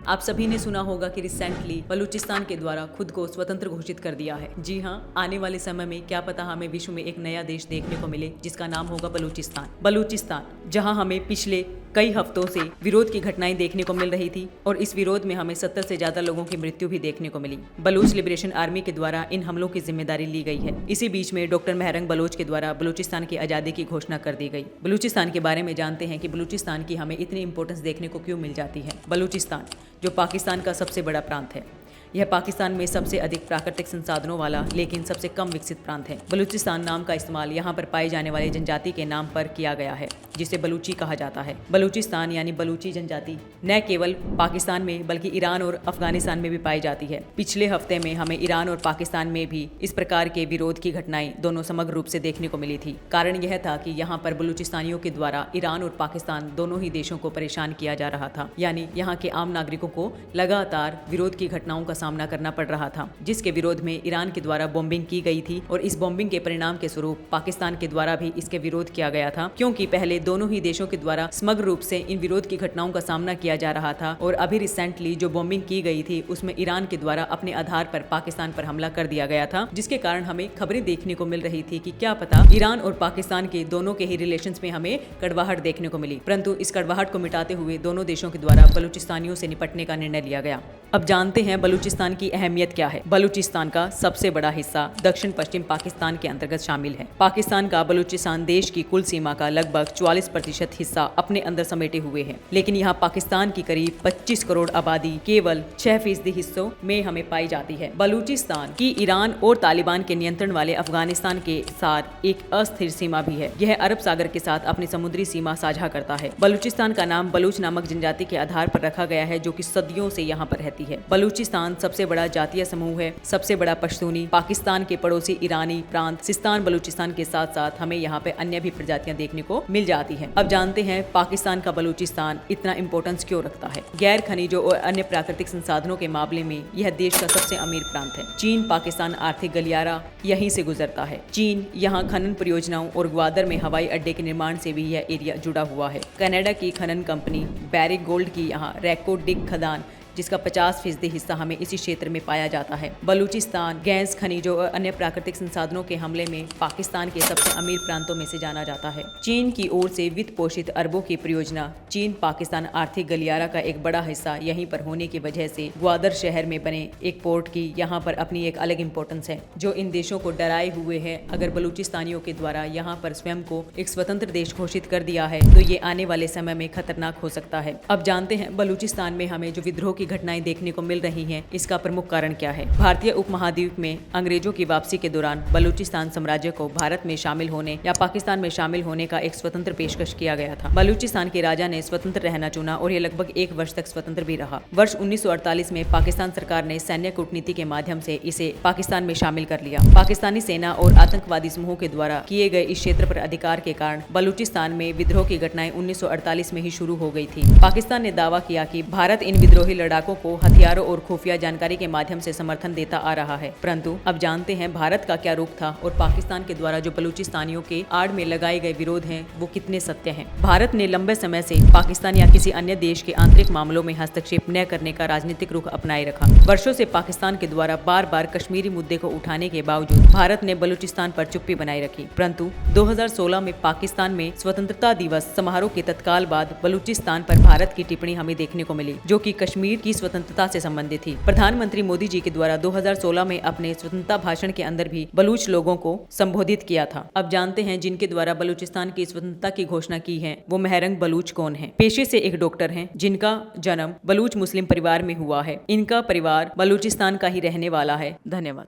आप सभी ने सुना होगा कि रिसेंटली बलूचिस्तान के द्वारा खुद को स्वतंत्र घोषित कर दिया है। जी हाँ, आने वाले समय में क्या पता हमें विश्व में एक नया देश देखने को मिले जिसका नाम होगा बलूचिस्तान, जहाँ हमें पिछले कई हफ्तों से विरोध की घटनाएं देखने को मिल रही थी और इस विरोध में हमें 70 से ज्यादा लोगों की मृत्यु भी देखने को मिली। बलूच लिबरेशन आर्मी के द्वारा इन हमलों की जिम्मेदारी ली गई है। इसी बीच में डॉक्टर मेहरंग बलोच के द्वारा बलूचिस्तान की आजादी की घोषणा कर दी गई। बलूचिस्तान के बारे में जानते हैं कि बलूचिस्तान की हमें इतनी इंपॉर्टेंस देखने को क्यों मिल जाती है। बलूचिस्तान जो पाकिस्तान का सबसे बड़ा प्रांत है, यह पाकिस्तान में सबसे अधिक प्राकृतिक संसाधनों वाला लेकिन सबसे कम विकसित प्रांत है। बलूचिस्तान नाम का इस्तेमाल यहाँ पर पाई जाने वाले जनजाति के नाम पर किया गया है जिसे बलूची कहा जाता है। बलूचिस्तान यानी बलूची जनजाति न केवल पाकिस्तान में बल्कि ईरान और अफगानिस्तान में भी पाई जाती है। पिछले हफ्ते में हमें ईरान और पाकिस्तान में भी इस प्रकार के विरोध की घटनाएं दोनों समग्र रूप से देखने को मिली थी। कारण यह था कि यहाँ पर बलूचिस्तानियों के द्वारा ईरान और पाकिस्तान दोनों ही देशों को परेशान किया जा रहा था, यानी यहाँ के आम नागरिकों को लगातार विरोध की घटनाओं का सामना करना पड़ रहा था, जिसके विरोध में ईरान के द्वारा बॉम्बिंग की गई थी और इस बॉम्बिंग के परिणाम के स्वरूप पाकिस्तान के द्वारा भी इसके विरोध किया गया था, क्योंकि पहले दोनों ही देशों के द्वारा समग्र रूप से इन विरोध की घटनाओं का सामना किया जा रहा था। और अभी रिसेंटली जो बॉम्बिंग की गई थी उसमें ईरान के द्वारा अपने आधार पर पाकिस्तान पर हमला कर दिया गया था, जिसके कारण हमें खबरें देखने को मिल रही थी कि क्या पता ईरान और पाकिस्तान के दोनों के ही रिलेशंस में हमें कड़वाहट देखने को मिली, परंतु इस कड़वाहट को मिटाते हुए दोनों देशों के द्वारा बलूचिस्तानियों से निपटने का निर्णय लिया गया। अब जानते हैं बलूचिस्तान की अहमियत क्या है। बलूचिस्तान का सबसे बड़ा हिस्सा दक्षिण पश्चिम पाकिस्तान के अंतर्गत शामिल है। पाकिस्तान का बलूचिस्तान देश की कुल सीमा का लगभग 44% हिस्सा अपने अंदर समेटे हुए है, लेकिन यहाँ पाकिस्तान की करीब 25 करोड़ आबादी केवल 6% हिस्सों में हमें पाई जाती है। बलूचिस्तान की ईरान और तालिबान के नियंत्रण वाले अफगानिस्तान के साथ एक अस्थिर सीमा भी है। यह अरब सागर के साथ अपनी समुद्री सीमा साझा करता है। बलूचिस्तान का नाम बलूच नामक जनजाति के आधार पर रखा गया है, जो कि सदियों से यहाँ पर रहती है। बलूचिस्तान सबसे बड़ा जातीय समूह है, सबसे बड़ा पश्तूनी। पाकिस्तान के पड़ोसी ईरानी प्रांत सिस्तान बलूचिस्तान के साथ साथ हमें यहाँ पे अन्य भी प्रजातियां देखने को मिल जाती हैं। अब जानते हैं पाकिस्तान का बलूचिस्तान इतना इंपॉर्टेंस क्यों रखता है। गैर खनिजों और अन्य प्राकृतिक संसाधनों के मामले में यह देश का सबसे अमीर प्रांत है। चीन पाकिस्तान आर्थिक गलियारा यहीं से गुजरता है। चीन यहाँ खनन परियोजनाओं और ग्वादर में हवाई अड्डे के निर्माण से भी यह एरिया जुड़ा हुआ है। कनाडा की खनन कंपनी बैरिक गोल्ड की यहाँ रैको डिग खदान, जिसका 50% हिस्सा हमें इसी क्षेत्र में पाया जाता है। बलूचिस्तान गैस खनिजों और अन्य प्राकृतिक संसाधनों के हमले में पाकिस्तान के सबसे अमीर प्रांतों में से जाना जाता है। चीन की ओर से वित्त पोषित अरबों की परियोजना चीन पाकिस्तान आर्थिक गलियारा का एक बड़ा हिस्सा यहीं पर होने की वजह से ग्वादर शहर में बने एक पोर्ट की यहाँ पर अपनी एक अलग इंपॉर्टेंस है, जो इन देशों को डराए हुए है। अगर बलूचिस्तानियों के द्वारा यहाँ पर स्वयं को एक स्वतंत्र देश घोषित कर दिया है तो ये आने वाले समय में खतरनाक हो सकता है। अब जानते हैं बलूचिस्तान में हमें जो विद्रोह की घटनाएं देखने को मिल रही हैं, इसका प्रमुख कारण क्या है। भारतीय उपमहाद्वीप में अंग्रेजों की वापसी के दौरान बलूचिस्तान साम्राज्य को भारत में शामिल होने या पाकिस्तान में शामिल होने का एक स्वतंत्र पेशकश किया गया था। बलूचिस्तान के राजा ने स्वतंत्र रहना चुना और ये लगभग 1 वर्ष तक स्वतंत्र भी रहा। वर्ष 1948 में पाकिस्तान सरकार ने सैन्य कूटनीति के माध्यम से इसे पाकिस्तान में शामिल कर लिया। पाकिस्तानी सेना और आतंकवादी समूहों के द्वारा किए गए इस क्षेत्र पर अधिकार के कारण बलूचिस्तान में विद्रोह की घटनाएं 1948 में ही शुरू हो गई थी। पाकिस्तान ने दावा किया कि भारत इन विद्रोही लड़ाकों को हथियारों और खुफिया जानकारी के माध्यम से समर्थन देता आ रहा है, परंतु अब जानते हैं भारत का क्या रुख था और पाकिस्तान के द्वारा जो बलूचिस्तानियों के आड़ में लगाए गए विरोध हैं वो कितने सत्य हैं। भारत ने लंबे समय से पाकिस्तान या किसी अन्य देश के आंतरिक मामलों में हस्तक्षेप न करने का राजनीतिक रुख अपनाए रखा। वर्षों से पाकिस्तान के द्वारा बार बार कश्मीरी मुद्दे को उठाने के बावजूद भारत ने बलूचिस्तान पर चुप्पी बनाए रखी, परंतु 2016 में पाकिस्तान में स्वतंत्रता दिवस समारोह के तत्काल बाद बलूचिस्तान पर भारत की टिप्पणी हमें देखने को मिली, जो कि कश्मीर की स्वतंत्रता से संबंधित थी। प्रधानमंत्री मोदी जी के द्वारा 2016 में अपने स्वतंत्रता भाषण के अंदर भी बलूच लोगों को संबोधित किया था। अब जानते हैं जिनके द्वारा बलूचिस्तान की स्वतंत्रता की घोषणा की है वो मेहरंग बलूच कौन है। पेशे से एक डॉक्टर हैं, जिनका जन्म बलूच मुस्लिम परिवार में हुआ है। इनका परिवार बलूचिस्तान का ही रहने वाला है। धन्यवाद।